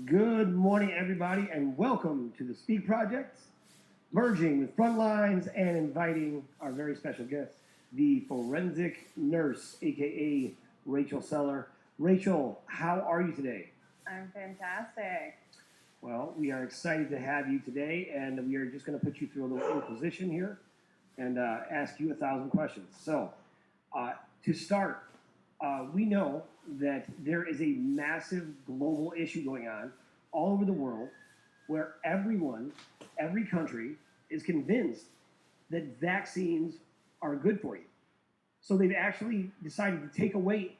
Good morning, everybody, and welcome to the Speak Project, merging with Frontlines and inviting our very special guest, the forensic nurse, aka Rachel Seller. Rachel, how are you today? I'm fantastic. Well, we are excited to have you today, and we are just going to put you through a little inquisition here and ask you 1,000 questions. So, to start, we know that there is a massive global issue going on all over the world where everyone, every country is convinced that vaccines are good for you. So they've actually decided to take away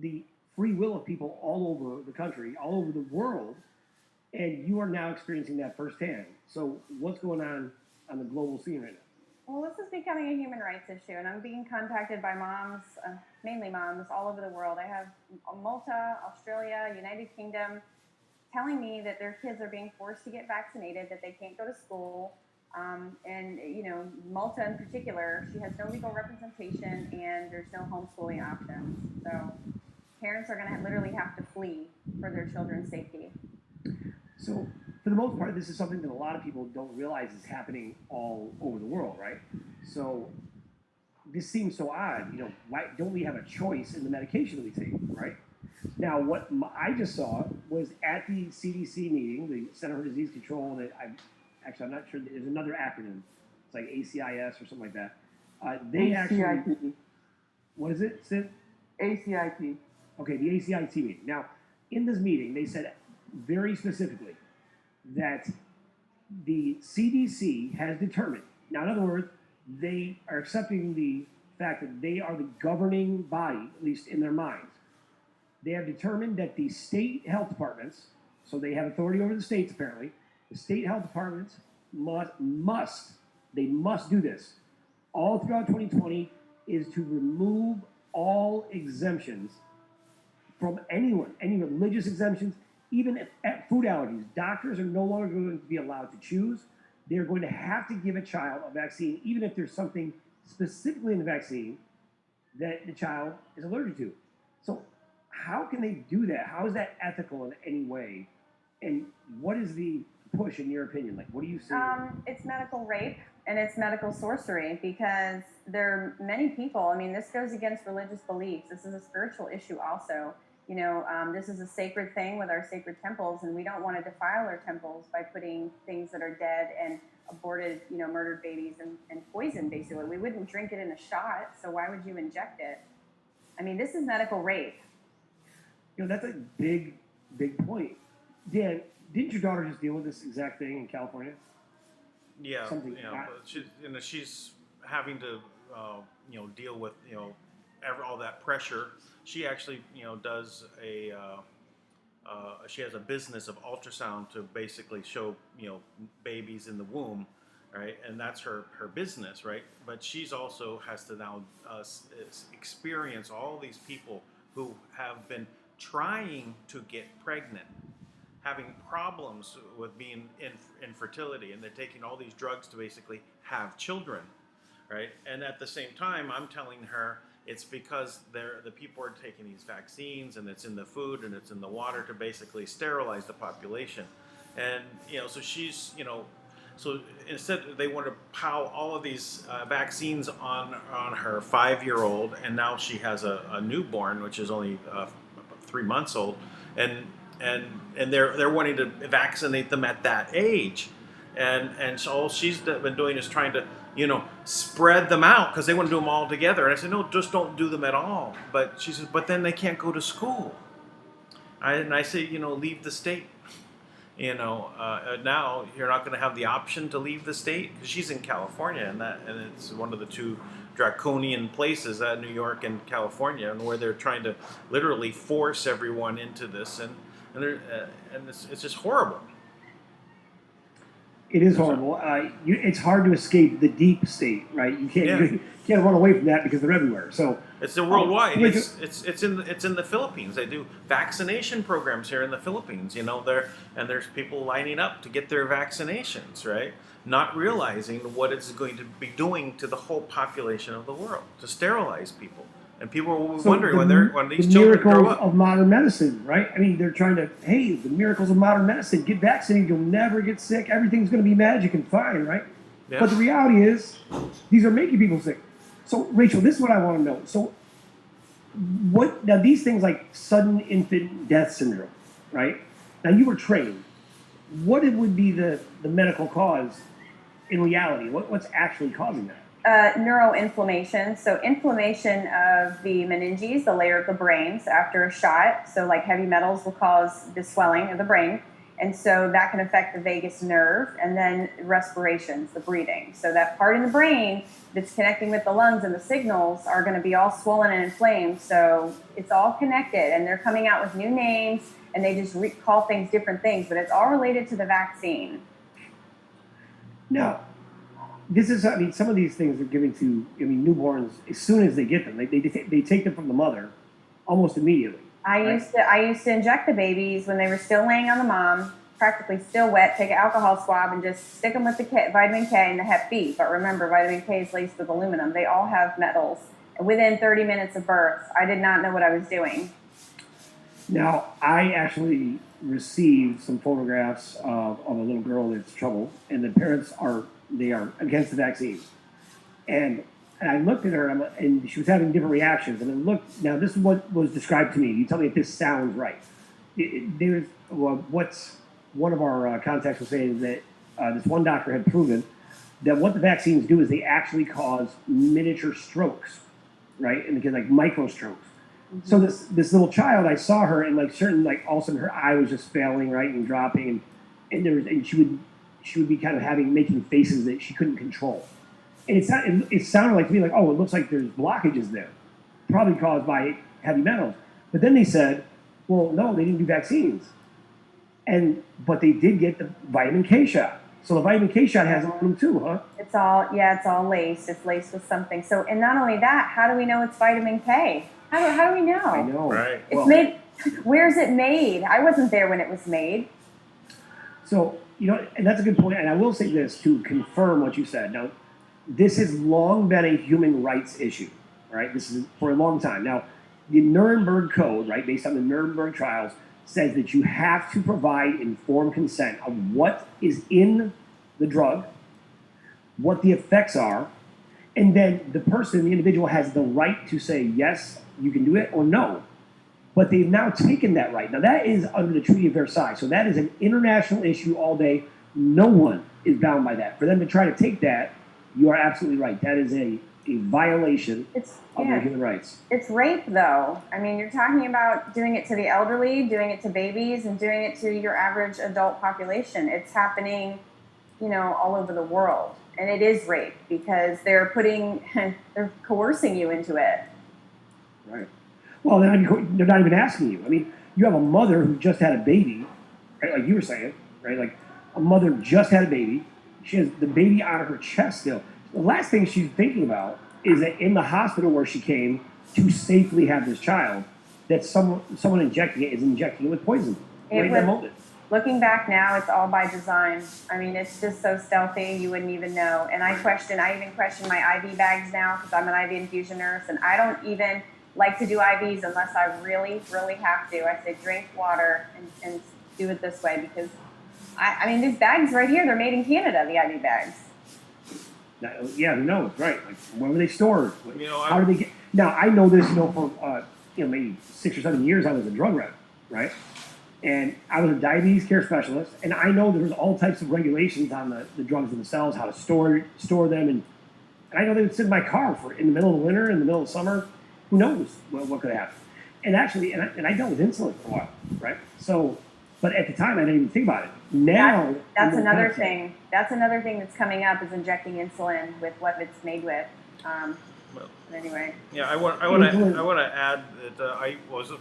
the free will of people all over the country, all over the world, and you are now experiencing that firsthand. So what's going on the global scene right now? Well, this is becoming a human rights issue, and I'm being contacted by moms, mainly moms, all over the world. I have Malta, Australia, United Kingdom, telling me that their kids are being forced to get vaccinated, that they can't go to school. And, you know, Malta in particular, she has no legal representation, and there's no homeschooling options. So parents are going to literally have to flee for their children's safety. So, for the most part, this is something that a lot of people don't realize is happening all over the world, right? So, this seems so odd. You know, why don't we have a choice in the medication that we take, right? Now, what I just saw was at the CDC meeting, the Center for Disease Control. That I'm not sure. There's another acronym. It's like ACIS or something like that. They ACIT. actually. What is it, Sid? ACIT. Okay, the ACIT meeting. Now, in this meeting, they said very specifically that the CDC has determined. Now, in other words, they are accepting the fact that they are the governing body, at least in their minds, they have determined that the state health departments, so they have authority over the states apparently, the state health departments must do this all throughout 2020, is to remove all exemptions from anyone, any religious exemptions, even at food allergies. Doctors are no longer going to be allowed to choose. They're going to have to give a child a vaccine, even if there's something specifically in the vaccine that the child is allergic to. So how can they do that? How is that ethical in any way? And what is the push in your opinion? Like, what do you see? It's medical rape and it's medical sorcery, because there are many people, I mean, this goes against religious beliefs. This is a spiritual issue also. You know, this is a sacred thing with our sacred temples, and we don't want to defile our temples by putting things that are dead and aborted, you know, murdered babies and poison, basically. We wouldn't drink it in a shot, so why would you inject it? I mean, this is medical rape. You know, that's a big point. Dan, didn't your daughter just deal with this exact thing in California? Yeah, Something but she's having to, deal with, all that pressure. She actually, does she has a business of ultrasound to basically show, babies in the womb, right? And that's her business, right? But she's also has to now experience all these people who have been trying to get pregnant, having problems with being infertility, and they're taking all these drugs to basically have children, right? And at the same time, I'm telling her it's because the people are taking these vaccines, and it's in the food and it's in the water to basically sterilize the population. And so she's so instead they want to pow all of these vaccines on her 5-year-old, and now she has a newborn, which is only 3 months old, and they're wanting to vaccinate them at that age, and so all she's been doing is trying to spread them out, because they want to do them all together. And I said, no, just don't do them at all. But she says, but then they can't go to school. And I say, leave the state. Now you're not going to have the option to leave the state, because she's in California, and it's one of the two draconian places, New York and California, and where they're trying to literally force everyone into this, and it's just horrible. It is horrible. It's hard to escape the deep state, right? You can't run away from that because they're everywhere. So it's worldwide. It's in the Philippines. They do vaccination programs here in the Philippines. There's people lining up to get their vaccinations, right? Not realizing what it's going to be doing to the whole population of the world, to sterilize people. And people are wondering when these children grow up. The miracles of modern medicine, right? I mean, they're trying to, hey, the miracles of modern medicine. Get vaccinated, you'll never get sick. Everything's going to be magic and fine, right? Yeah. But the reality is, these are making people sick. So, Rachel, this is what I want to know. So, now these things like sudden infant death syndrome, right? Now, you were trained. What would be the medical cause in reality? What's actually causing that? Neuroinflammation. So inflammation of the meninges, the layer of the brain, so after a shot. So like heavy metals will cause the swelling of the brain. And so that can affect the vagus nerve, and then respirations, the breathing. So that part in the brain that's connecting with the lungs and the signals are going to be all swollen and inflamed. So it's all connected, and they're coming out with new names, and they just call things different things, but it's all related to the vaccine. No. This is, I mean, some of these things are given to, newborns as soon as they get them. They take them from the mother almost immediately. I used to inject the babies when they were still laying on the mom, practically still wet, take an alcohol swab and just stick them with the vitamin K and the Hep B. But remember, vitamin K is laced with aluminum. They all have metals. And within 30 minutes of birth, I did not know what I was doing. Now, I actually received some photographs of a little girl that's troubled, and the parents are against the vaccine. And I looked at her, and she was having different reactions. And now this is what was described to me. You tell me if this sounds right. What's one of our contacts was saying that this one doctor had proven that what the vaccines do is they actually cause miniature strokes, right? And like micro strokes. Mm-hmm. So this little child, I saw her, and all of a sudden her eye was just failing, right, and dropping, and she would be kind of making faces that she couldn't control. And it sounded like to me like, oh, it looks like there's blockages there, probably caused by heavy metals. But then they said Well, no, they didn't do vaccines, but they did get the vitamin K shot. So the vitamin K shot has aluminum too, huh? It's all laced. It's laced with something. So, and not only that, how do we know it's vitamin K? How do we know? I know. Right. It's Well, made. Where's it made? I wasn't there when it was made. So, and that's a good point. And I will say this to confirm what you said. Now, this has long been a human rights issue, right? This is for a long time. Now, the Nuremberg Code, right, based on the Nuremberg trials, says that you have to provide informed consent of what is in the drug, what the effects are, and then the person, the individual, has the right to say, yes, you can do it, or no. But they've now taken that right. Now, that is under the Treaty of Versailles. So that is an international issue all day. No one is bound by that. For them to try to take that, you are absolutely right. That is a violation of their human rights. It's rape, though. I mean, you're talking about doing it to the elderly, doing it to babies, and doing it to your average adult population. It's happening, all over the world. And it is rape because they're coercing you into it. Right. Well, they're not even asking you. I mean, you have a mother who just had a baby, right? Like you were saying, right? Like a mother just had a baby. She has the baby on her chest still. The last thing she's thinking about is that in the hospital where she came to safely have this child, that someone injecting it is injecting it with poison. Right in that moment. Looking back now, it's all by design. I mean, it's just so stealthy, you wouldn't even know. And I even question my IV bags now because I'm an IV infusion nurse, and I don't even like to do IVs unless I really, really have to. I say drink water and do it this way because, I mean, these bags right here, they're made in Canada, the IV bags. Yeah, who knows, right? Like, where were they stored? How I, do they get? Now, I know this, for maybe 6 or 7 years I was a drug rep, right? And I was a diabetes care specialist, and I know there was all types of regulations on the drugs themselves, how to store them, and I know they would sit in my car in the middle of the winter, in the middle of summer. Who knows what could happen? And actually, and I dealt with insulin for a while, right? So, but at the time, I didn't even think about it. Now, that's another thing. That's another thing that's coming up is injecting insulin with what it's made with. But anyway. Yeah, I want to add that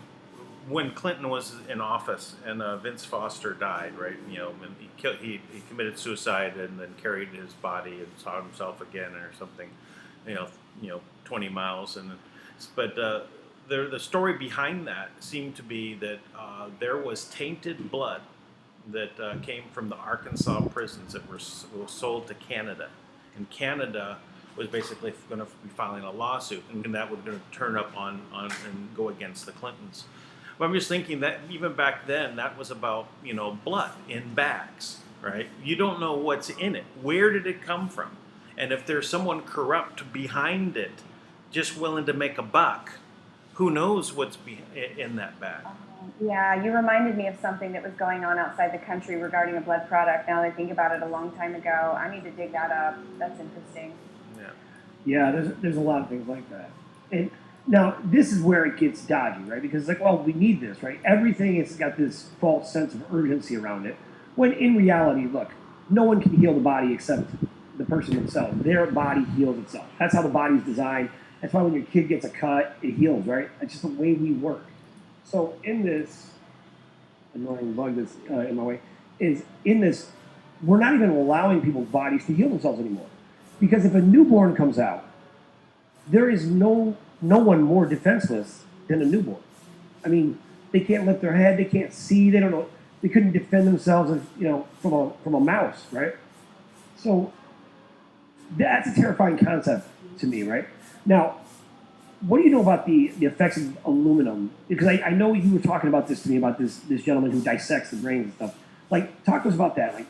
when Clinton was in office and Vince Foster died, right? And he committed suicide and then carried his body and saw himself again or something, 20 miles. But the story behind that seemed to be that there was tainted blood that came from the Arkansas prisons that were sold to Canada, and Canada was basically going to be filing a lawsuit, and that was going to turn up on and go against the Clintons. But I'm just thinking that even back then, that was about blood in bags, right? You don't know what's in it. Where did it come from? And if there's someone corrupt behind it, just willing to make a buck, who knows what's in that bag? Yeah, you reminded me of something that was going on outside the country regarding a blood product. Now that I think about it, a long time ago. I need to dig that up. That's interesting. Yeah, there's a lot of things like that. And now this is where it gets dodgy, right? Because we need this, right? Everything has got this false sense of urgency around it. When in reality, look, no one can heal the body except the person themselves. Their body heals itself. That's how the body's designed. That's why when your kid gets a cut, it heals, right? That's just the way we work. So in this annoying bug that's in my way, we're not even allowing people's bodies to heal themselves anymore. Because if a newborn comes out, there is no one more defenseless than a newborn. I mean, they can't lift their head, they can't see, they don't know, they couldn't defend themselves, from a mouse, right? So that's a terrifying concept to me, right? Now, what do you know about the effects of aluminum? Because I know you were talking about this to me, about this gentleman who dissects the brains and stuff. Talk to us about that.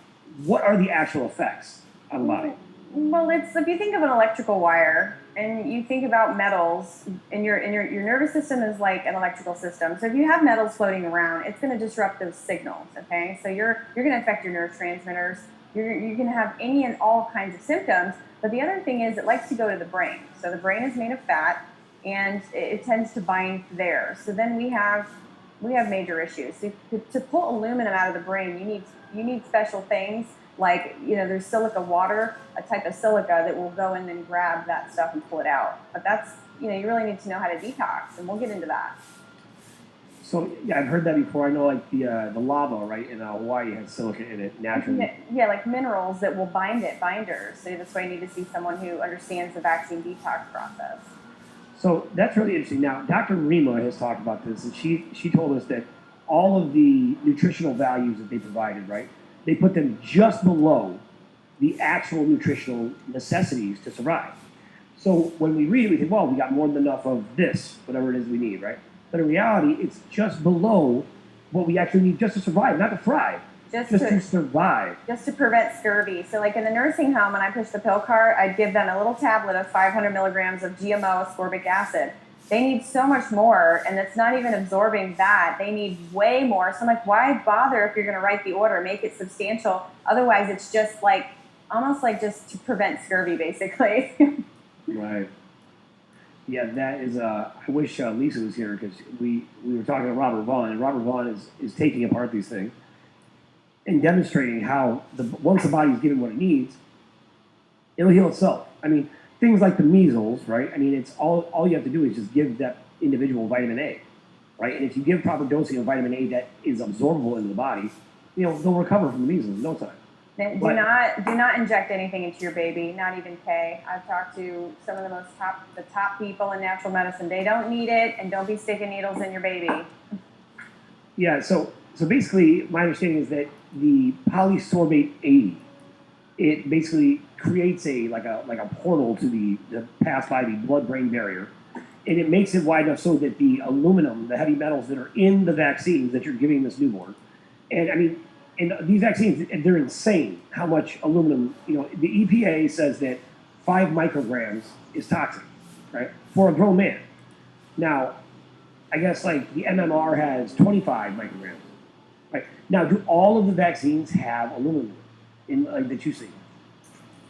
What are the actual effects on the body? Well, if you think of an electrical wire and you think about metals, and your nervous system is like an electrical system. So if you have metals floating around, it's going to disrupt those signals. Okay, so you're going to affect your neurotransmitters. You're going to have any and all kinds of symptoms. But the other thing is, it likes to go to the brain. So the brain is made of fat, and it tends to bind there. So then we have major issues. So to pull aluminum out of the brain, you need special things. There's silica water, a type of silica that will go in and grab that stuff and pull it out. But that's, you really need to know how to detox, and we'll get into that. So yeah, I've heard that before. I know like the lava right in Hawaii has silica in it naturally. Yeah, like minerals that will bind it, binders. So that's why you need to see someone who understands the vaccine detox process. So that's really interesting. Now, Dr. Rima has talked about this, and she told us that all of the nutritional values that they provided, right, they put them just below the actual nutritional necessities to survive. So when we read it, we think, well, we got more than enough of this, whatever it is we need, right? But in reality, it's just below what we actually need just to survive, not to thrive, just to survive. Just to prevent scurvy. So like in the nursing home, when I push the pill cart, I'd give them a little tablet of 500 milligrams of GMO ascorbic acid. They need so much more, and it's not even absorbing that. They need way more. So I'm like, why bother if you're going to write the order? Make it substantial. Otherwise, it's just like, almost like just to prevent scurvy, basically. Right. Yeah, that is. I wish Lisa was here because we were talking to Robert Vaughn, and Robert Vaughn is taking apart these things and demonstrating how once the body is given what it needs, it'll heal itself. I mean, things like the measles, right? I mean, it's all you have to do is just give that individual vitamin A, right? And if you give proper dosing of vitamin A that is absorbable into the body, they'll recover from the measles in no time. Do not inject anything into your baby, not even K. I've talked to some of the top people in natural medicine. They don't need it, and don't be sticking needles in your baby. Yeah, so basically my understanding is that the polysorbate 80, it basically creates a portal to the pass by the blood-brain barrier, and it makes it wide enough so that the aluminum, the heavy metals that are in the vaccines that you're giving this newborn, and I mean, and these vaccines, they're insane how much aluminum, the EPA says that 5 micrograms is toxic, right, for a grown man. Now, I guess like the MMR has 25 micrograms, right? Now, do all of the vaccines have aluminum in that you see?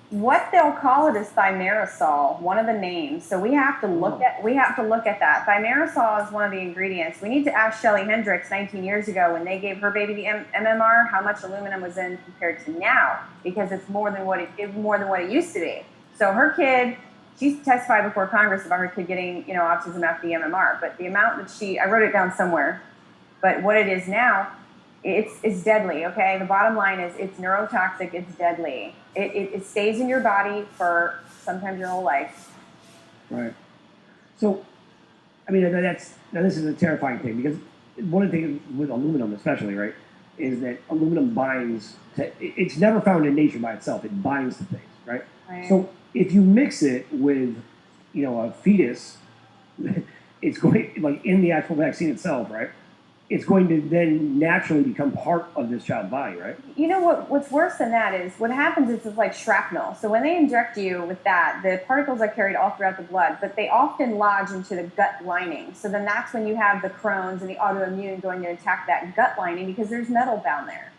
What they'll call it is thimerosal, one of the names. So we have to look at that. Thimerosal is one of the ingredients. We need to ask Shelly Hendricks 19 years ago when they gave her baby the MMR how much aluminum was in compared to now, because it's more than what it used to be. So her kid, she testified before Congress about her kid getting autism after the MMR, but the amount that I wrote it down somewhere, but what it is now, it's deadly. Okay, the bottom line is it's neurotoxic. It's deadly. It stays in your body for sometimes your whole life. Right. So, I mean, this is a terrifying thing, because one of the things with aluminum, especially, right, is that aluminum binds to. It's never found in nature by itself. It binds to things, right? So if you mix it with, a fetus, it's going like in the actual vaccine itself, right? It's going to then naturally become part of this child's body, right? You know what's worse than that is what happens is it's like shrapnel. So when they inject you with that, the particles are carried all throughout the blood, but they often lodge into the gut lining. So then that's when you have the Crohn's and the autoimmune going to attack that gut lining, because there's metal down there.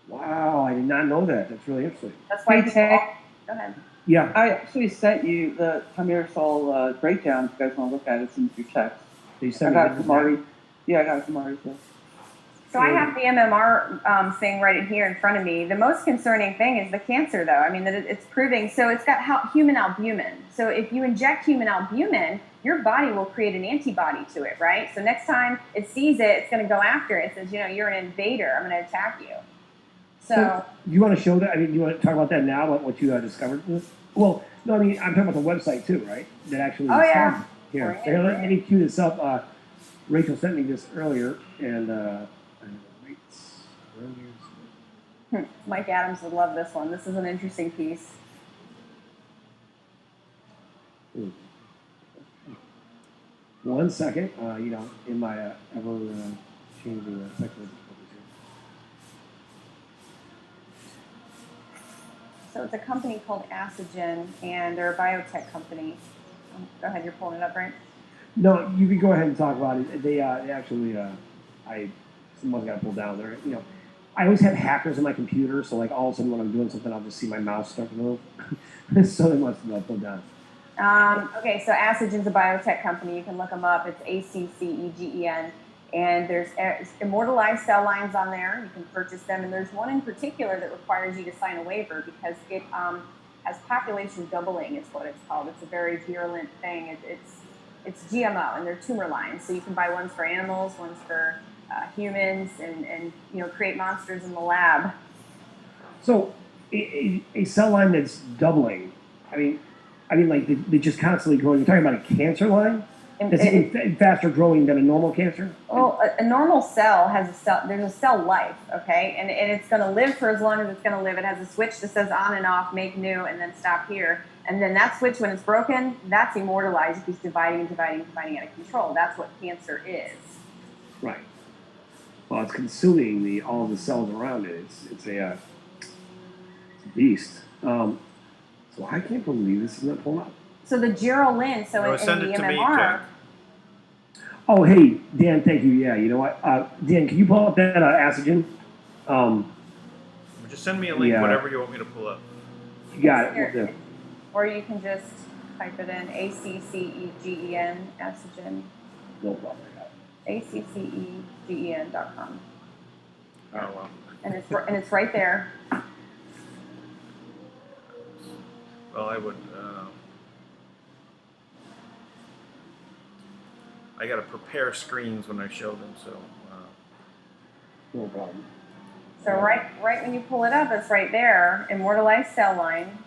Wow, I did not know that. That's really interesting. That's why Hey, Tech. Go ahead. Yeah. I actually sent you the thimerosal breakdown if you guys want to look at it. It's in your text. They I sent got it me from Marty. Yeah, I got it from Marty. So. So I have the MMR thing right here in front of me. The most concerning thing is the cancer, though. I mean, that it's proving. So it's got human albumin. So if you inject human albumin, your body will create an antibody to it, right? So next time it sees it, it's going to go after it. It says, you're an invader. I'm going to attack you. So you want to show that? I mean, you want to talk about that now? What you discovered? Well, no, I mean, I'm talking about the website too, right? That actually. Oh yeah. Here, let me cue this up. Rachel sent me this earlier, and Mike Adams would love this one. This is an interesting piece. One second, in my ever changing technical difficulties here. So it's a company called Acigen, and they're a biotech company. Go ahead, you're pulling it up, right? No, you can go ahead and talk about it. They actually, someone's got to pull down there. I always have hackers on my computer, so like all of a sudden when I'm doing something, I'll just see my mouse start to move. So they must have pulled down. Okay, so Acigen's a biotech company. You can look them up. It's ACCEGEN. And there's immortalized cell lines on there. You can purchase them. And there's one in particular that requires you to sign a waiver because it has population doubling is what it's called. It's a very virulent thing. it's GMO, and they're tumor lines. So you can buy ones for animals, ones for humans, and create monsters in the lab. So a cell line that's doubling. I mean, like they just constantly growing. You're talking about a cancer line that's even faster growing than a normal cancer. Well, a normal cell has a cell. There's a cell life, okay, and it's going to live for as long as it's going to live. It has a switch that says on and off, make new, and then stop here. And then that switch, when it's broken, that's immortalized. It keeps dividing and dividing and dividing out of control. That's what cancer is. Right. Well, it's consuming all the cells around it. It's a beast. So I can't believe this is not pulling up. So the Geraldine, so in send the it to me, MMR. Jack. Oh, hey, Dan, thank you. Yeah, you know what? Dan, can you pull up that Acigen? Just send me a link, Yeah. whatever you want me to pull up. You got it. Here. We'll do. Or you can just type it in ACCEGEN, Acigen, No problem. I got it. ACCEGEN.com. Oh, well. And it's right there. Well, I would. I got to prepare screens when I show them, so. No problem. So right when you pull it up, it's right there. Immortalized cell line,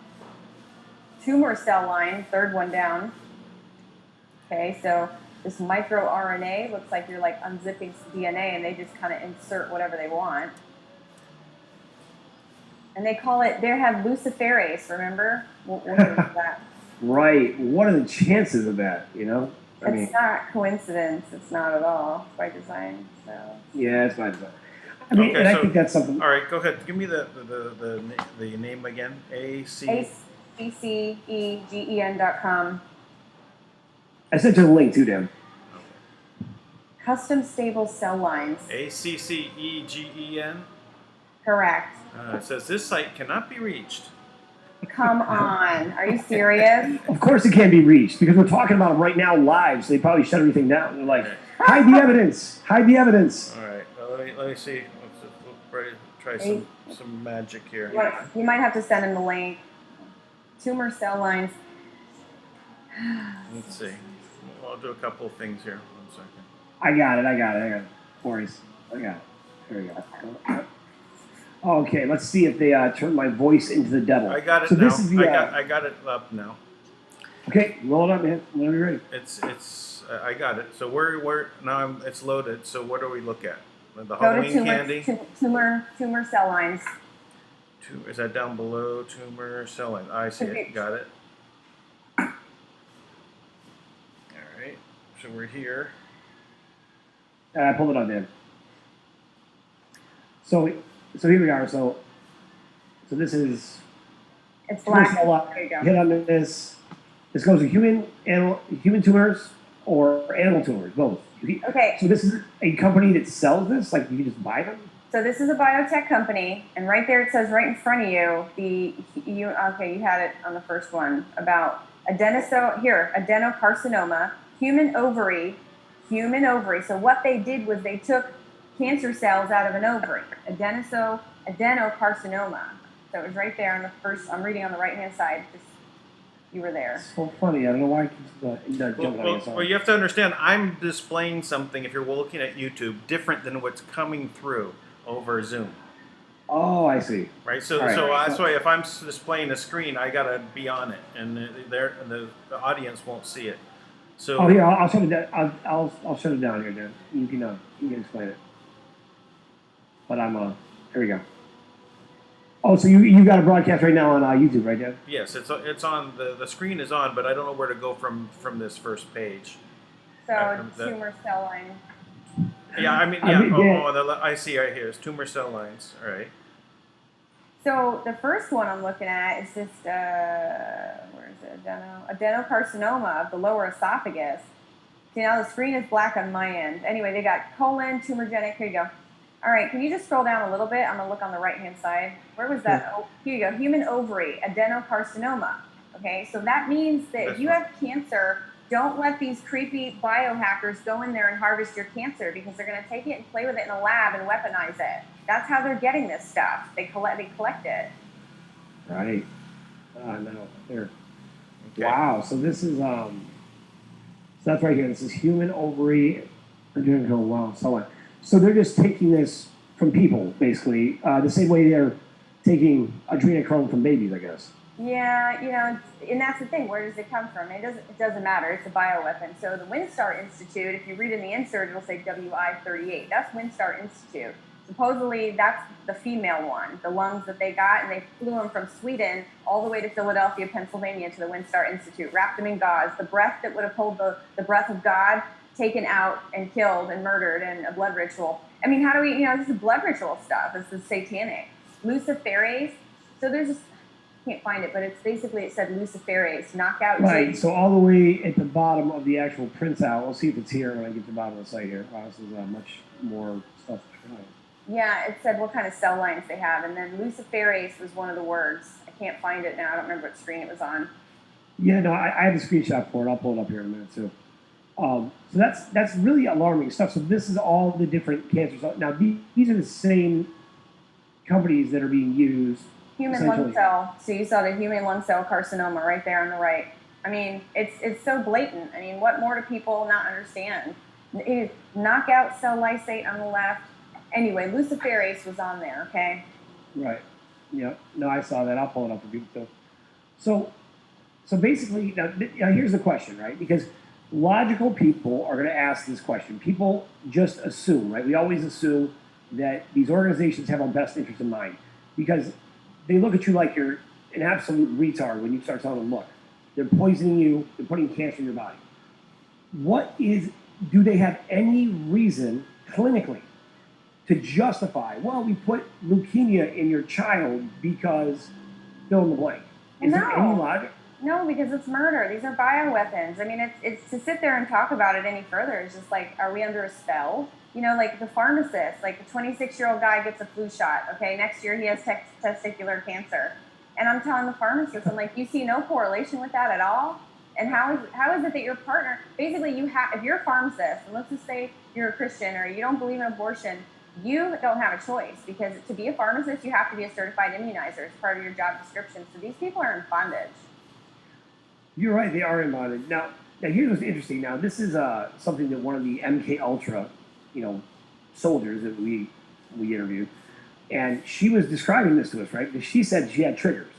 tumor cell line, third one down. Okay, so this microRNA looks like you're like unzipping DNA, and they just kind of insert whatever they want. And they call it. They have luciferase. Remember? We'll get into that. Right. What are the chances of that? You know. It's not coincidence. It's not at all. It's by design. So. Yeah, it's fine. I mean, Okay, and I so- think that's something. All right, go ahead. Give me the name again. ACCEGEN.com. I sent you the link too, Dan. Custom stable cell lines. ACCEGEN. Correct. It says this site cannot be reached. Come on. Are you serious? Of course, it can't be reached because we're talking about them right now live. So they probably shut everything down. They're like, Okay. hide the evidence. Hide the evidence. All right. Well, let me see. We'll try some magic here. You might have to send him the link. Tumor cell lines. Let's see. I'll do a couple of things here. 1 second. I got it. Boris, I got it. There we go. Okay, let's see if they turn my voice into the devil. I got it so now. This is the, I got it up now. Okay, roll it up, man. Whenever you're ready. It's I got it. So where now it's loaded. So what do we look at? The Go to Halloween candy. tumor cell lines. Is that down below? Tumor cell line. I see it. Got it. All right. So we're here. I pulled it up, Dan. So here we are. So this is. It's black. There you go. Hit on this. This goes to human tumors or animal tumors, both. Okay. So this is a company that sells this. Like you can just buy them. So this is a biotech company, and right there it says right in front of you you had it on the first one about adenocarcinoma, human ovary. So what they did was they took cancer cells out of an ovary, adenocarcinoma. So it was right there on the first. I'm reading on the right hand side. You were there. It's so funny. I don't know why it keeps jumping on me. Well, you have to understand. I'm displaying something. If you're looking at YouTube, different than what's coming through over Zoom. Oh, I see. Right. So Right. that's why if I'm displaying a screen, I gotta be on it, and the audience won't see it. So. Oh, here I'll shut it down. I'll shut it down here, Dan. You can explain it. But here we go. Oh, so you got a broadcast right now on YouTube, right, Dan? Yes, it's on. The screen is on, but I don't know where to go from this first page. So tumor cell line. Yeah, I mean, I see right here. It's tumor cell lines. All right. So the first one I'm looking at is just where is it? Adenocarcinoma of the lower esophagus. See, now the screen is black on my end. Anyway, they got colon, tumorigenic. Here you go. All right, can you just scroll down a little bit? I'm gonna look on the right-hand side. Where was that? Oh, here you go. Human ovary, adenocarcinoma. Okay, so that means that if you have cancer, don't let these creepy biohackers go in there and harvest your cancer because they're gonna take it and play with it in a lab and weaponize it. That's how they're getting this stuff. They collect it. Right. No. There. Okay. Wow. So this is So that's right here. This is human ovary adrenochrome. Wow, so on. So they're just taking this from people, basically, the same way they're taking adrenochrome from babies, I guess. Yeah, and that's the thing. Where does it come from? It doesn't matter. It's a bioweapon. So the WinStar Institute, if you read in the insert, it'll say WI-38. That's WinStar Institute. Supposedly, that's the female one, the lungs that they got, and they flew them from Sweden all the way to Philadelphia, Pennsylvania, to the WinStar Institute, wrapped them in gauze. The breath that would have pulled the breath of God, taken out and killed and murdered, and a blood ritual. I mean, how do we, this is blood ritual stuff. This is satanic. Luciferase. So there's just, can't find it, but it's basically, it said Luciferase, knockout. Right, so all the way at the bottom of the actual printout, we'll see if it's here when I get to the bottom of the site here. Wow, this is much more stuff to try. Yeah, it said what kind of cell lines they have, and then Luciferase was one of the words. I can't find it now. I don't remember what screen it was on. Yeah, no, I have a screenshot for it. I'll pull it up here in a minute too. So that's really alarming stuff. So this is all the different cancers. Now these are the same companies that are being used. Human lung cell. So you saw the human lung cell carcinoma right there on the right. I mean, it's so blatant. I mean, what more do people not understand? Knockout cell lysate on the left. Anyway, Luciferase was on there, okay? Right. Yeah. No, I saw that. I'll pull it up for people too. So basically, now here's the question, right? Because logical people are going to ask this question. People just assume, right? We always assume that these organizations have our best interest in mind because they look at you like you're an absolute retard when you start telling them, look, they're poisoning you, they're putting cancer in your body. Do they have any reason clinically to justify, well, we put leukemia in your child because fill in the blank? Is there any logic? No, because it's murder. These are bioweapons. I mean, it's to sit there and talk about it any further is just like, are we under a spell? Like the pharmacist, like the 26-year-old guy gets a flu shot. Okay, next year he has testicular cancer. And I'm telling the pharmacist, I'm like, you see no correlation with that at all? And how is it that your partner, basically if you're a pharmacist, and let's just say you're a Christian or you don't believe in abortion, you don't have a choice because to be a pharmacist, you have to be a certified immunizer. It's part of your job description. So these people are in bondage. You're right, they are in bondage. Now here's what's interesting. Now, this is something that one of the MK Ultra, soldiers that we interviewed, and she was describing this to us, right? Because she said she had triggers,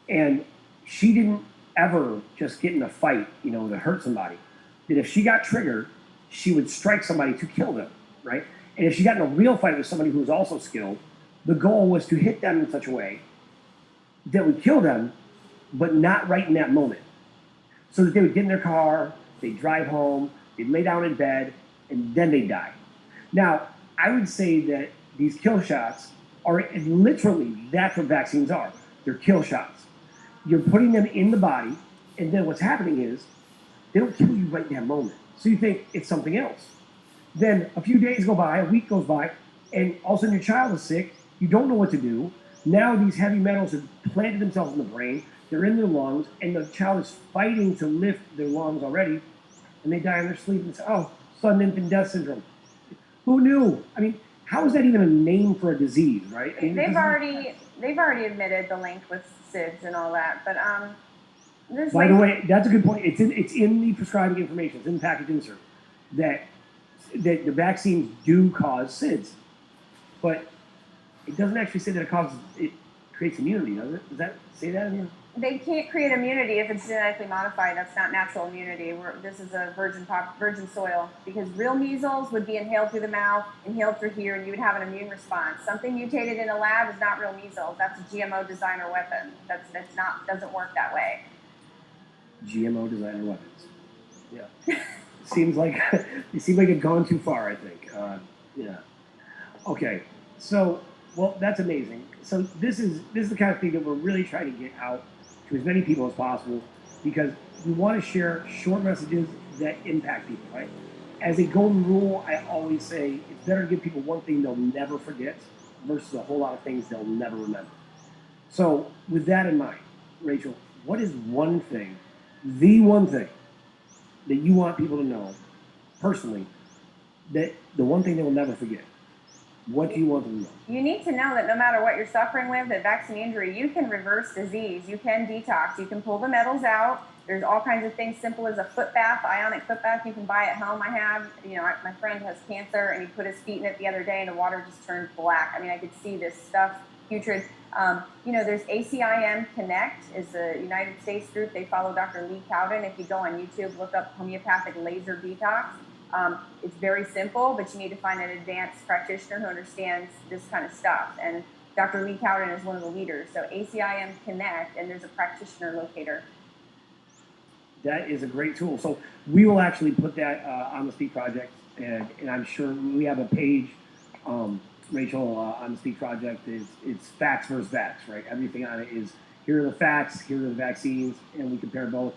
and she didn't ever just get in a fight, to hurt somebody. That if she got triggered, she would strike somebody to kill them, right? And if she got in a real fight with somebody who was also skilled, the goal was to hit them in such a way that would kill them, but not right in that moment. So that they would get in their car, they'd drive home, they'd lay down in bed, and then they'd die. Now, I would say that these kill shots are literally, that's what vaccines are. They're kill shots. You're putting them in the body, and then what's happening is they don't kill you right in that moment. So you think it's something else. Then a few days go by, a week goes by, and all of a sudden your child is sick. You don't know what to do. Now these heavy metals have planted themselves in the brain. They're in their lungs, and the child is fighting to lift their lungs already, and they die in their sleep and say, oh, sudden infant death syndrome. Who knew? I mean, how is that even a name for a disease, right? I mean, they've already admitted the link with SIDS and all that, but by the way, that's a good point. It's in the prescribing information. It's in the package insert that the vaccines do cause SIDS, but it doesn't actually say that it creates immunity, does it? Does that say that in here? They can't create immunity if it's genetically modified. That's not natural immunity. This is a virgin soil, because real measles would be inhaled through the mouth, inhaled through here, and you would have an immune response. Something mutated in a lab is not real measles. That's a GMO designer weapon. Doesn't work that way. GMO designer weapons. Yeah. Seems like it's gone too far, I think. Yeah. Okay. So, well, that's amazing. So this is the kind of thing that we're really trying to get out to as many people as possible, because we want to share short messages that impact people, right? As a golden rule, I always say it's better to give people one thing they'll never forget versus a whole lot of things they'll never remember. So with that in mind, Rachel, what is the one thing that you want people to know personally, that the one thing they will never forget? What do you want them to know? You need to know that no matter what you're suffering with, that vaccine injury, you can reverse disease. You can detox. You can pull the metals out. There's all kinds of things simple as a foot bath, ionic foot bath you can buy at home. I have, my friend has cancer and he put his feet in it the other day and the water just turned black. I mean, I could see this stuff, putrid. There's ACIM Connect is a United States group. They follow Dr. Lee Cowden. If you go on YouTube, look up homeopathic laser detox. It's very simple, but you need to find an advanced practitioner who understands this kind of stuff. And Dr. Lee Cowden is one of the leaders. So ACIM Connect, and there's a practitioner locator. That is a great tool. So we will actually put that on the Speak Project, and I'm sure we have a page, Rachel, on the Speak Project. It's facts versus vax, right? Everything on it is, here are the facts, here are the vaccines, and we compare both.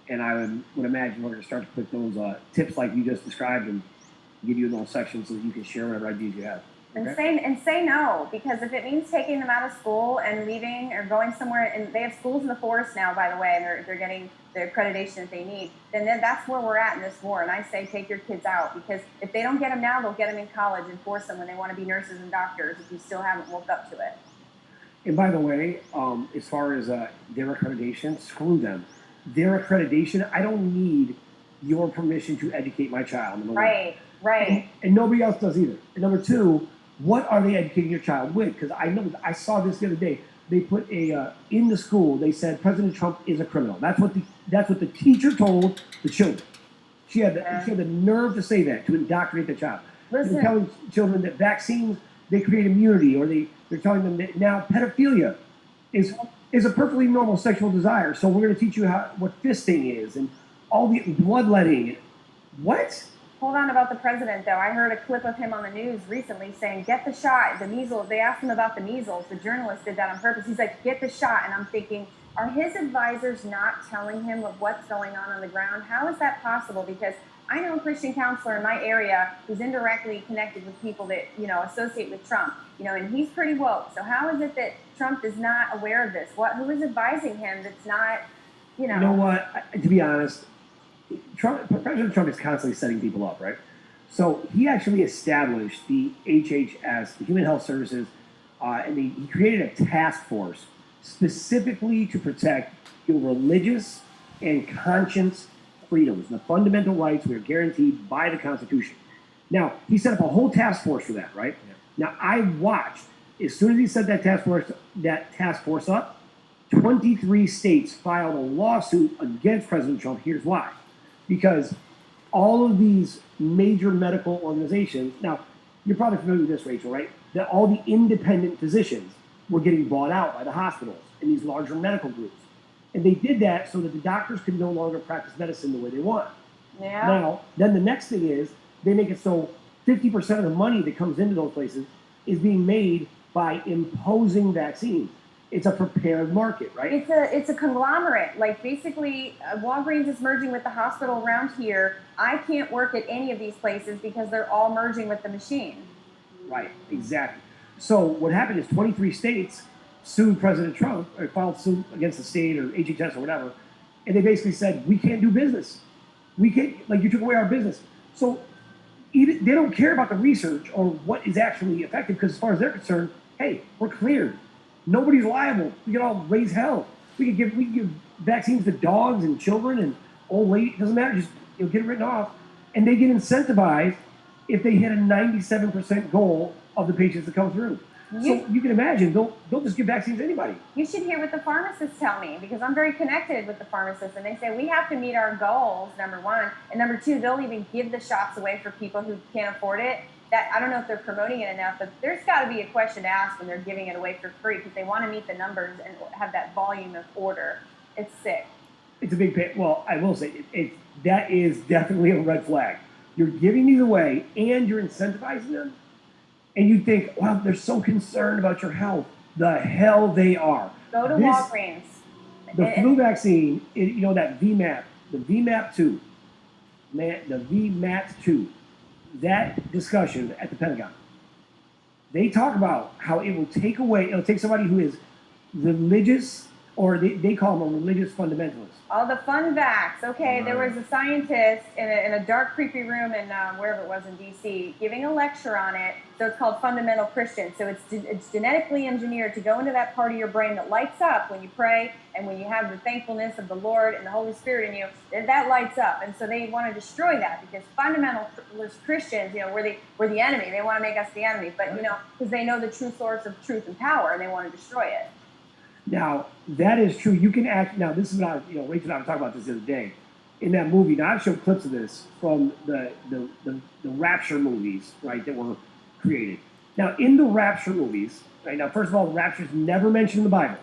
And I would imagine we're going to start to put those tips like you just described and give you those sections so that you can share whatever ideas you have. Okay? And say no, because if it means taking them out of school and leaving or going somewhere, and they have schools in the forest now, by the way, and they're getting the accreditation that they need, then that's where we're at in this war. And I say take your kids out, because if they don't get them now, they'll get them in college and force them when they want to be nurses and doctors if you still haven't woke up to it. And by the way, as far as their accreditation, screw them. Their accreditation, I don't need your permission to educate my child. Right. And nobody else does either. And number two, what are they educating your child with? Because I saw this the other day. They put in the school. They said President Trump is a criminal. That's what the teacher told the children. She had the nerve to say that, to indoctrinate the child. Listen. They're telling children that vaccines, they create immunity, or they're telling them that now pedophilia is a perfectly normal sexual desire. So we're going to teach you what fisting is and all the bloodletting. What? Hold on about the president, though. I heard a clip of him on the news recently saying, get the shot, the measles. They asked him about the measles. The journalist did that on purpose. He's like, get the shot. And I'm thinking, are his advisors not telling him of what's going on the ground? How is that possible? Because I know a Christian counselor in my area who's indirectly connected with people that, associate with Trump, and he's pretty woke. So how is it that Trump is not aware of this? Who is advising him that's not, You know what? To be honest, President Trump is constantly setting people up, right? So he actually established the HHS, the Human Health Services, and he created a task force specifically to protect your religious and conscience freedoms, the fundamental rights we are guaranteed by the Constitution. Now, he set up a whole task force for that, right? Yeah. Now, I watched, as soon as he set that task force up, 23 states filed a lawsuit against President Trump. Here's why. Because all of these major medical organizations, now, you're probably familiar with this, Rachel, right? That all the independent physicians were getting bought out by the hospitals and these larger medical groups. And they did that so that the doctors could no longer practice medicine the way they want. Yeah. Now, then the next thing is they make it so 50% of the money that comes into those places is being made by imposing vaccines. It's a prepared market, right? It's a conglomerate. Like basically, Walgreens is merging with the hospital around here. I can't work at any of these places because they're all merging with the machine. Right, exactly. So what happened is 23 states sued President Trump, or filed suit against the state or HHS or whatever, and they basically said, we can't do business. We can't, like, you took away our business. So even, they don't care about the research or what is actually effective, because as far as they're concerned, hey, we're cleared. Nobody's liable. We can all raise hell. We can give vaccines to dogs and children and old ladies. It doesn't matter. Just get it written off, and they get incentivized if they hit a 97% goal of the patients that come through. So you can imagine they'll just give vaccines to anybody. You should hear what the pharmacists tell me, because I'm very connected with the pharmacists, and they say we have to meet our goals, number one, and number two, they'll even give the shots away for people who can't afford it. That I don't know if they're promoting it enough, but there's got to be a question to ask when they're giving it away for free, because they want to meet the numbers and have that volume of order. It's sick. It's a big pay. Well, I will say that is definitely a red flag. You're giving these away and you're incentivizing them, and you think, wow, they're so concerned about your health. The hell they are. Go to Walgreens. The flu vaccine, that VMAP, the VMAP 2, the VMAP 2, that discussion at the Pentagon, they talk about how it'll take somebody who is religious or they call them a religious fundamentalist. All the fun facts. Okay, there Right. was a scientist in a dark, creepy room in wherever it was in D.C. giving a lecture on it. So it's called Fundamental Christian. So it's genetically engineered to go into that part of your brain that lights up when you pray and when you have the thankfulness of the Lord and the Holy Spirit in you. That lights up, and so they want to destroy that because fundamentalist Christians, we're the enemy. They want to make us the enemy, but because they know the true source of truth and power, and they want to destroy it. Now, that is true. You can act. Now, this is what Rachel and I were talking about this the other day. In that movie, now I've showed clips of this from the Rapture movies, right, that were created. Now, in the Rapture movies, right, now, first of all, the Rapture is never mentioned in the Bible.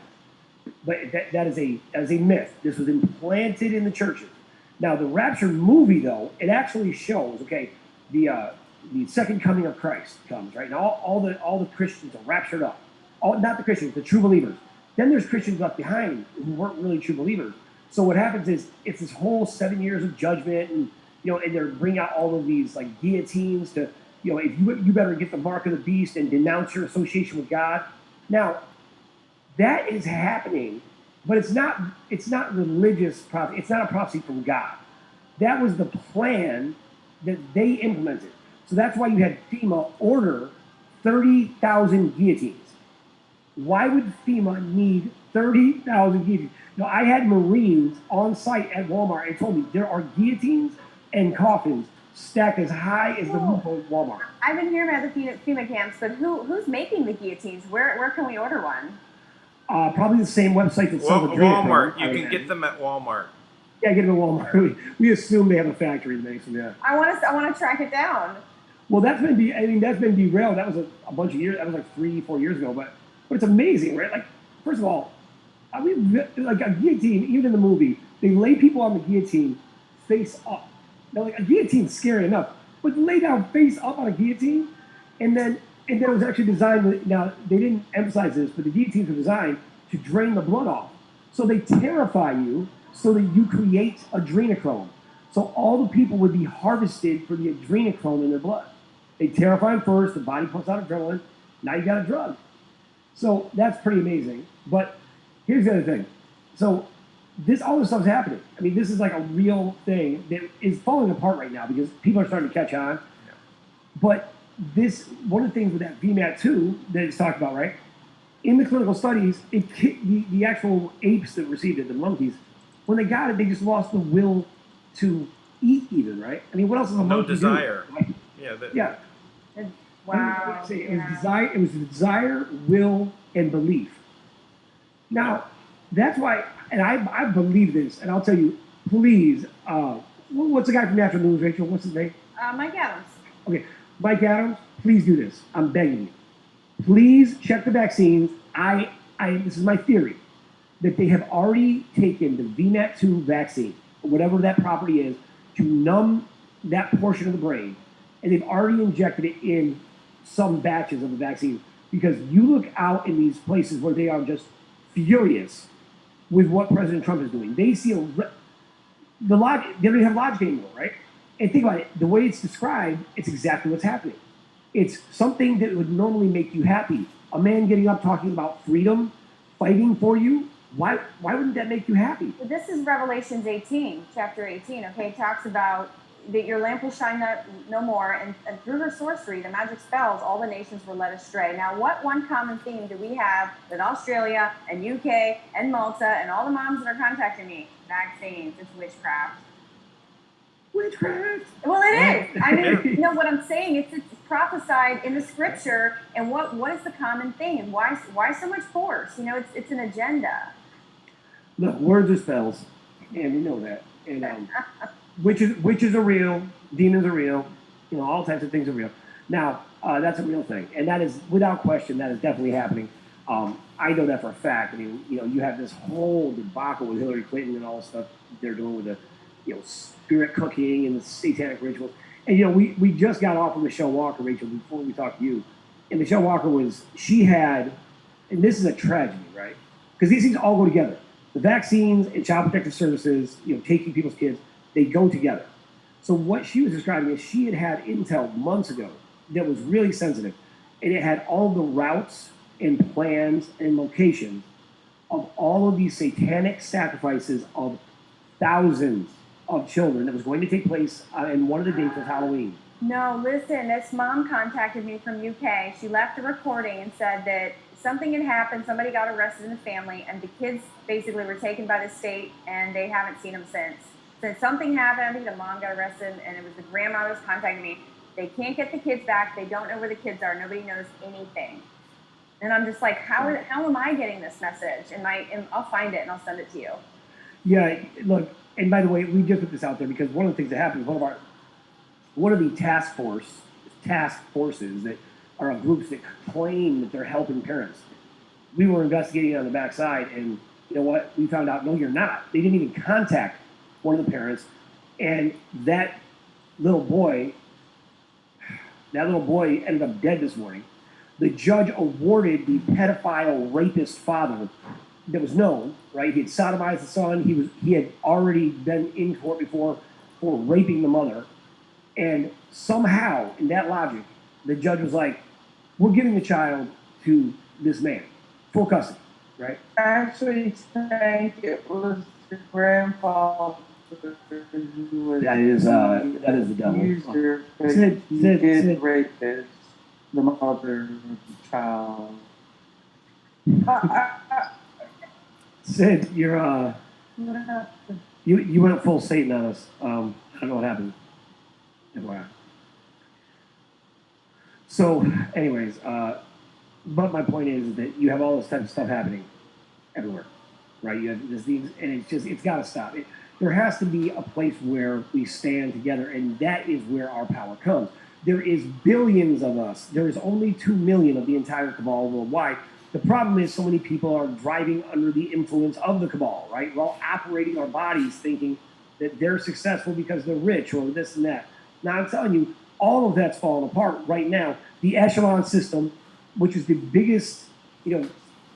But that is a myth. This was implanted in the churches. Now, the Rapture movie, though, it actually shows, okay, the second coming of Christ comes, right? Now, all the Christians are raptured up. Not the Christians, the true believers. Then there's Christians left behind who weren't really true believers. So what happens is it's this whole 7 years of judgment, and and they bring out all of these like guillotines to, if you better get the mark of the beast and denounce your association with God. Now, that is happening, but it's not religious prophecy. It's not a prophecy from God. That was the plan that they implemented. So that's why you had FEMA order 30,000 guillotines. Why would FEMA need 30,000 guillotines? Now, I had Marines on site at Walmart and told me there are guillotines and coffins stacked as high as the roof of Walmart. I've been hearing about the FEMA camps, but who's making the guillotines? Where can we order one? Probably the same website that sells the Walmart. You can get them at Walmart. Yeah, get them at Walmart. We assume they have a factory that makes them. Yeah. I want to track it down. Well, that's been derailed. That was a bunch of years. That was like 3-4 years ago. But it's amazing, right? Like, first of all, like a guillotine, even in the movie, they lay people on the guillotine face up. Now, like a guillotine's scary enough, but lay down face up on a guillotine, and then it was actually designed. Now they didn't emphasize this, but the guillotines were designed to drain the blood off. So they terrify you so that you create adrenochrome. So all the people would be harvested for the adrenochrome in their blood. They terrify them first. The body puts out adrenaline. Now you got a drug. So that's pretty amazing. But here's the other thing. So all this stuff's happening. I mean, this is like a real thing that is falling apart right now because people are starting to catch on. Yeah. But one of the things with that VMAT2 that it's talked about, right? In the clinical studies, the actual apes that received it, the monkeys, when they got it, they just lost the will to eat even, right? I mean, what else is a monkey desire. Right? Yeah. Wow. It was desire, will, and belief. Now, that's why, and I believe this, and I'll tell you, please, what's the guy from Natural News, Rachel? What's his name? Mike Adams. Okay, Mike Adams, please do this. I'm begging you. Please check the vaccines. This is my theory, that they have already taken the VMAT2 vaccine, whatever that property is, to numb that portion of the brain, and they've already injected it in some batches of the vaccine. Because you look out in these places where they are just furious with what President Trump is doing. They see they don't have logic anymore, right? And think about it, the way it's described, it's exactly what's happening. It's something that would normally make you happy. A man getting up talking about freedom, fighting for you. Why wouldn't that make you happy? This is Revelations 18, chapter 18, okay? It talks about that your lamp will shine no more, and through her sorcery, the magic spells, all the nations were led astray. Now, what one common theme do we have with Australia and UK and Malta and all the moms that are contacting me? Vaccines. It's witchcraft. Witchcraft. Well, it is. I mean, what I'm saying, it's prophesied in the scripture, and what is the common thing, and why so much force? It's an agenda. Look, words are spells, and we know that. And witches are real, demons are real, all types of things are real. Now, that's a real thing, and that is, without question, that is definitely happening. I know that for a fact. I mean, you have this whole debacle with Hillary Clinton and all the stuff they're doing with the, spirit cooking and the satanic rituals. And, we just got off of Michelle Walker, Rachel, before we talked to you. And Michelle Walker she had, and this is a tragedy, right? Because these things all go together. The vaccines and child protective services, taking people's kids, they go together. So what she was describing is she had intel months ago that was really sensitive. And it had all the routes and plans and locations of all of these satanic sacrifices of thousands of children that was going to take place and one of the dates was Halloween. No, listen, this mom contacted me from UK. She left a recording and said that something had happened, somebody got arrested in the family, and the kids basically were taken by the state, and they haven't seen them since. Since something happened, I think the mom got arrested, and it was the grandma that was contacting me. They can't get the kids back. They don't know where the kids are. Nobody knows anything. And I'm just like, how am I getting this message? And I'll find it and I'll send it to you. Yeah, look, and by the way, we just put this out there because one of the things that happens, one of the task forces that are groups that claim that they're helping parents. We were investigating on the backside, and you know what? We found out, no, you're not. They didn't even contact one of the parents, and that little boy ended up dead this morning. The judge awarded the pedophile rapist father that was known, right? He had sodomized the son. He had already been in court before for raping the mother. And somehow, in that logic, the judge was like, we're giving the child to this man, full custody, right? Actually, think it was your grandfather who was That is the devil. user, but Sid, he Sid, did Sid. rape the mother of the child. Sid, you're What happened? you went full Satan on us. I don't know what happened. FYI. So, anyways, but my point is that you have all this type of stuff happening everywhere, right? You have these, and it's got to stop. There has to be a place where we stand together, and that is where our power comes. There is billions of us. There is only 2 million of the entire cabal worldwide. The problem is so many people are driving under the influence of the cabal, right? We're all operating our bodies thinking that they're successful because they're rich or this and that. Now, I'm telling you, all of that's falling apart right now. The echelon system, which is the biggest,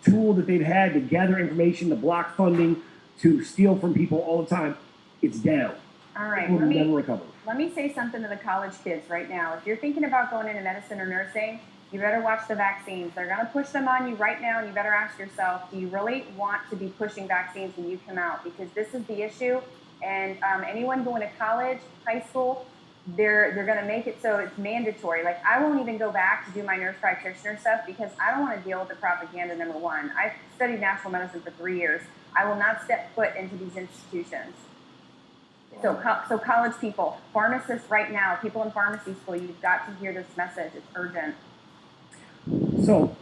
tool that they've had to gather information, to block funding, to steal from people all the time, it's down. All right, It will never recover. let me say something to the college kids right now. If you're thinking about going into medicine or nursing, you better watch the vaccines. They're going to push them on you right now, and you better ask yourself, do you really want to be pushing vaccines when you come out? Because this is the issue, and anyone going to college, high school, they're going to make it so it's mandatory. Like, I won't even go back to do my nurse practitioner stuff because I don't want to deal with the propaganda, number one. I studied natural medicine for 3 years. I will not step foot into these institutions. So college people, pharmacists right now, people in pharmacy school, you've got to hear this message. It's urgent. So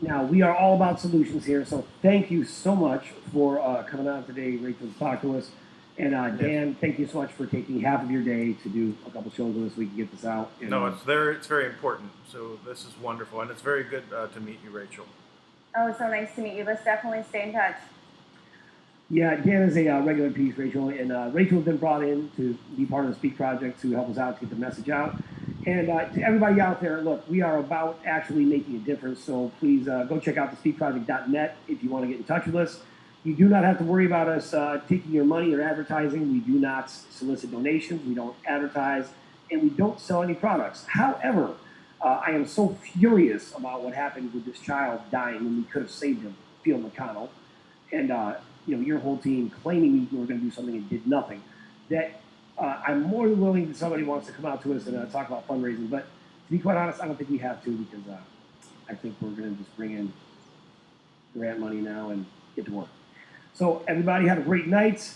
now we are all about solutions here. So thank you so much for coming on today, Rachel, to talk to us. And Dan, thank you so much for taking half of your day to do a couple shows with us. We can get this out. And, No, it's very important. So this is wonderful, and it's very good to meet you, Rachel. Oh, it's so nice to meet you. Let's definitely stay in touch. Yeah, Dan is a regular piece, Rachel, and Rachel has been brought in to be part of the Speak Project to help us out, to get the message out. And to everybody out there, look, we are about actually making a difference, so please go check out thespeakproject.net if you want to get in touch with us. You do not have to worry about us taking your money or advertising. We do not solicit donations, we don't advertise, and we don't sell any products. However, I am so furious about what happened with this child dying when we could have saved him, Phil McConnell, and your whole team claiming you were going to do something and did nothing. That I'm more than willing that somebody wants to come out to us and talk about fundraising. But to be quite honest, I don't think we have to because I think we're going to just bring in grant money now and get to work. So everybody have a great night.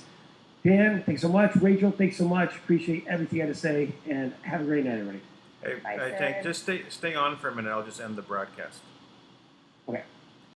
Dan, thanks so much. Rachel, thanks so much. Appreciate everything you had to say, and have a great night, everybody. Hey, Bye, I think Sid. just stay on for a minute. I'll just end the broadcast.